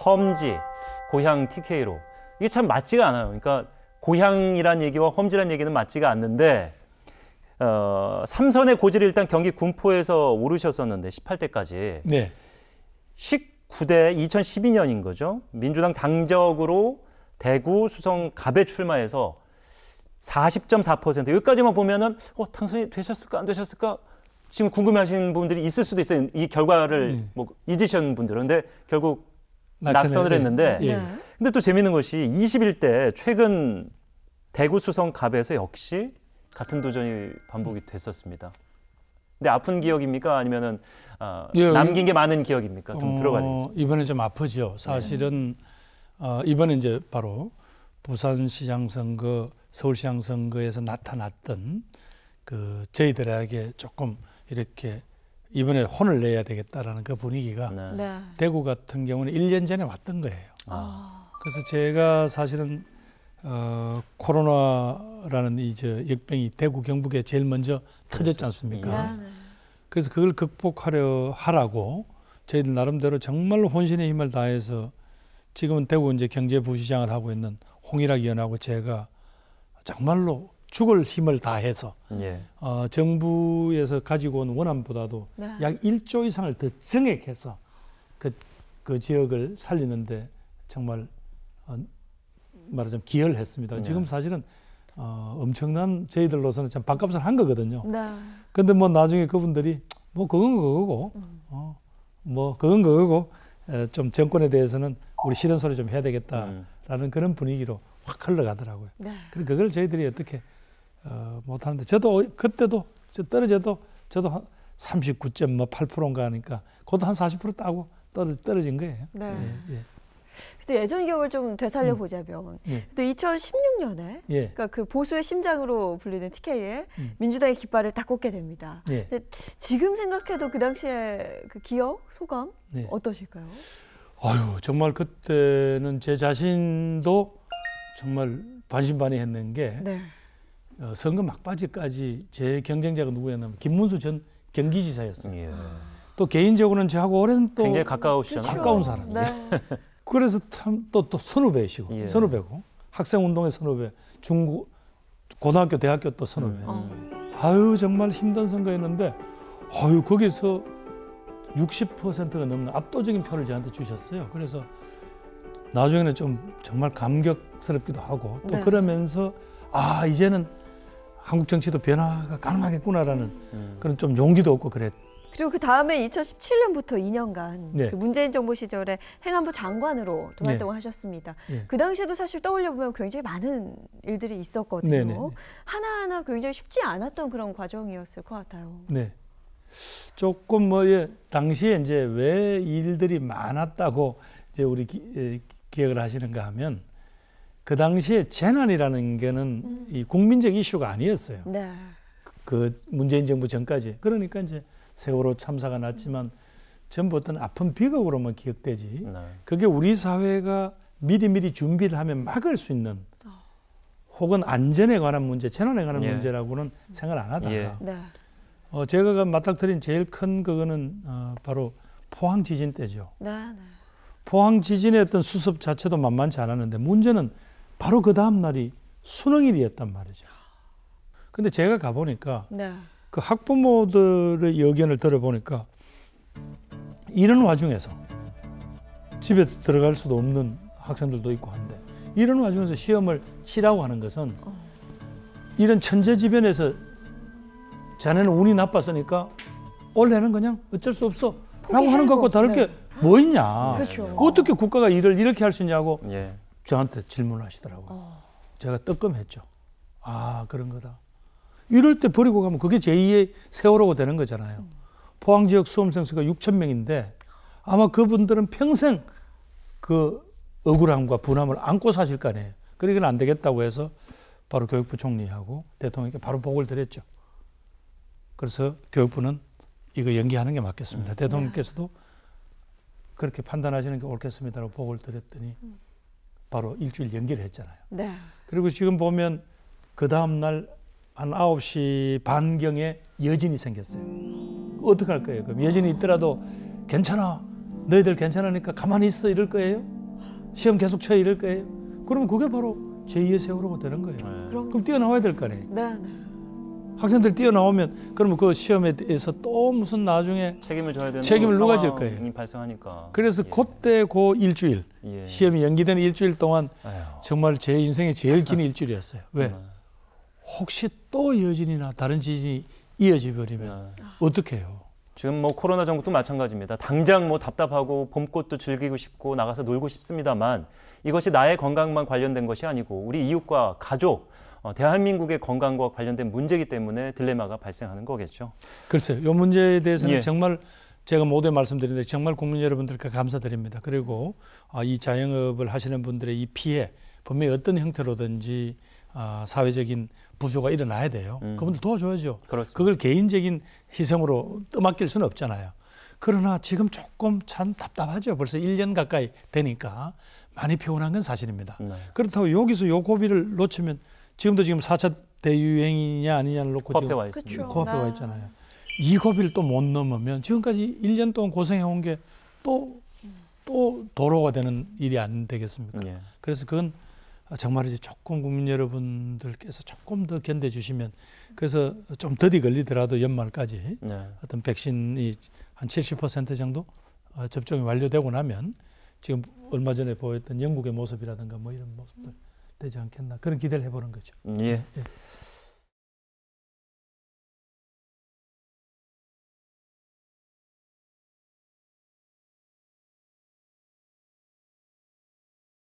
험지, 고향 TK로 이게 참 맞지가 않아요. 그러니까 고향이란 얘기와 험지란 얘기는 맞지가 않는데 삼선의 고지를 일단 경기 군포에서 오르셨었는데 18대까지 네. 19대 2012년인 거죠. 민주당 당적으로 대구 수성 갑에 출마해서 40.4% 여기까지만 보면은 당선이 되셨을까 안 되셨을까 지금 궁금해하시는 분들이 있을 수도 있어요. 이 결과를 뭐 잊으신 분들은. 근데 결국 낙선을 했는데 근데 또 재밌는 것이 21대 최근 대구 수성 갑에서 역시 같은 도전이 반복이 됐었습니다. 근데 아픈 기억입니까? 아니면은 남긴 게 많은 기억입니까? 좀 들어가야 되겠습니다. 이번에 좀 아프죠. 사실은 이번에 이제 바로 부산시장 선거, 서울시장 선거에서 나타났던 그 저희들에게 조금 이렇게 이번에 혼을 내야 되겠다라는 그 분위기가 대구 같은 경우는 1년 전에 왔던 거예요. 그래서 제가 사실은 코로나라는 이 역병이 대구 경북에 제일 먼저 터졌지 않습니까? 그래서 그걸 하라고 저희들 나름대로 정말로 혼신의 힘을 다해서 지금은 대구 이제 경제부시장을 하고 있는 홍일학 의원하고 제가 정말로 죽을 힘을 다해서 정부에서 가지고 온 원안보다도 약 1조 이상을 더 증액해서 그 지역을 살리는데 정말 말하자면 기여를 했습니다. 지금 사실은 엄청난 저희들로서는 참 밥값을 한 거거든요. 근데 뭐 나중에 그분들이 뭐 그건 그거고 뭐 그건 그거고 좀 정권에 대해서는 우리 싫은 소리 좀 해야 되겠다라는 그런 분위기로 확 흘러가더라고요. 그래서 그걸 저희들이 어떻게 못하는데 저도 그때도 떨어져도 저도 39.8%인가 하니까 그것도 한 40% 따고 떨어진 거예요. 또 예전 기억을 좀 되살려 보자면 또 2016년에 그러니까 그 보수의 심장으로 불리는 TK에 민주당의 깃발을 딱 꽂게 됩니다. 근데 지금 생각해도 그 당시에 그 기억, 소감 어떠실까요? 아유, 정말 그때는 제 자신도 정말 반신반의했는 게 선거 막바지까지 제 경쟁자가 누구였냐면 김문수 전 경기지사였어요. 또 개인적으로는 저하고 오랜 또 굉장히 가까우시잖아요. 가까운 사람이에요. 그래서 또 선후배이시고 선후배고 학생운동의 선후배, 고등학교, 대학교 또 선후배. 아유 정말 힘든 선거였는데 아유 거기서 60%가 넘는 압도적인 표를 저한테 주셨어요. 그래서 나중에는 좀 정말 감격스럽기도 하고 또 그러면서 이제는 한국 정치도 변화가 가능하겠구나라는 그런 좀 용기도 얻고 그랬. 그리고 그 다음에 2017년부터 2년간 그 문재인 정부 시절에 행안부 장관으로 또 활동을 하셨습니다. 그 당시에도 사실 떠올려보면 굉장히 많은 일들이 있었거든요. 하나하나 굉장히 쉽지 않았던 그런 과정이었을 것 같아요. 조금 당시에 이제 왜 일들이 많았다고 이제 우리 기억을 하시는가 하면 그 당시에 재난이라는 게는 이 국민적 이슈가 아니었어요. 그 문재인 정부 전까지. 그러니까 이제 세월호 참사가 났지만 전부 어떤 아픈 비극으로만 기억되지. 그게 우리 사회가 미리미리 준비를 하면 막을 수 있는 혹은 안전에 관한 문제, 재난에 관한 문제라고는 생각을 안 하다가 제가 맞닥뜨린 제일 큰 그거는 바로 포항 지진 때죠. 포항 지진의 어떤 수습 자체도 만만치 않았는데 문제는 바로 그 다음 날이 수능일이었단 말이죠. 근데 제가 가보니까 그 학부모들의 의견을 들어보니까 이런 와중에서 집에 들어갈 수도 없는 학생들도 있고 한데 이런 와중에서 시험을 치라고 하는 것은 이런 천재지변에서 자네는 운이 나빴으니까 올해는 그냥 어쩔 수 없어 라고 하는 것과 다를 게 뭐 있냐. 어떻게 국가가 일을 이렇게 할 수 있냐고 저한테 질문을 하시더라고요. 제가 뜨끔했죠. 그런 거다. 이럴 때 버리고 가면 그게 제2의 세월호가 되는 거잖아요. 포항 지역 수험생 수가 6,000명인데 아마 그분들은 평생 그 억울함과 분함을 안고 사실 거 아니에요. 그러니까 안 되겠다고 해서 바로 교육부 총리하고 대통령께 바로 보고를 드렸죠. 그래서 교육부는 이거 연기하는 게 맞겠습니다. 대통령께서도 그렇게 판단하시는 게 옳겠습니다라고 보고를 드렸더니 바로 일주일 연기를 했잖아요. 그리고 지금 보면 그 다음 날 한 9시 반경에 여진이 생겼어요. 어떻게 할 거예요? 그럼 여진이 있더라도 괜찮아. 너희들 괜찮으니까 가만히 있어 이럴 거예요? 시험 계속 쳐 이럴 거예요. 그러면 그게 바로 제2의 세월호가 되는 거예요. 그럼 뛰어나와야 될 거 아니에요. 네. 학생들 뛰어나오면 그러면 그 시험에 대해서 또 무슨 나중에 책임을 져야 되는 책임을 누가 질 거예요. 발생하니까. 그래서 그때 그 일주일 시험이 연기되는 일주일 동안 정말 제 인생의 제일 긴 일주일이었어요. 왜? 혹시 또 여진이나 다른 지진이 이어져 버리면 어떻게 해요? 지금 뭐 코로나 전국도 마찬가지입니다. 당장 뭐 답답하고 봄꽃도 즐기고 싶고 나가서 놀고 싶습니다만 이것이 나의 건강만 관련된 것이 아니고 우리 이웃과 가족, 대한민국의 건강과 관련된 문제이기 때문에 딜레마가 발생하는 거겠죠. 글쎄요. 이 문제에 대해서는 정말 제가 모두에 말씀드리는데 정말 국민 여러분들께 감사드립니다. 그리고 이 자영업을 하시는 분들의 이 피해 분명히 어떤 형태로든지 사회적인 부조가 일어나야 돼요. 그분들 도와줘야죠. 그렇습니다. 그걸 개인적인 희생으로 떠맡길 수는 없잖아요. 그러나 지금 조금 참 답답하죠. 벌써 1년 가까이 되니까 많이 피곤한 건 사실입니다. 그렇다고 여기서 요 고비를 놓치면 지금 4차 대유행이냐 아니냐를 놓고 코앞에 와 있습니다. 코앞에 와 있잖아요. 이 고비를 또 못 넘으면 지금까지 1년 동안 고생해온 게 또 도로가 되는 일이 안 되겠습니까? 그래서 그건 정말 이제 조금 국민 여러분들께서 조금 더 견뎌주시면 그래서 좀 더디 걸리더라도 연말까지 어떤 백신이 한 70% 정도 접종이 완료되고 나면 지금 얼마 전에 보였던 영국의 모습이라든가 뭐 이런 모습들 되지 않겠나 그런 기대를 해보는 거죠. 예.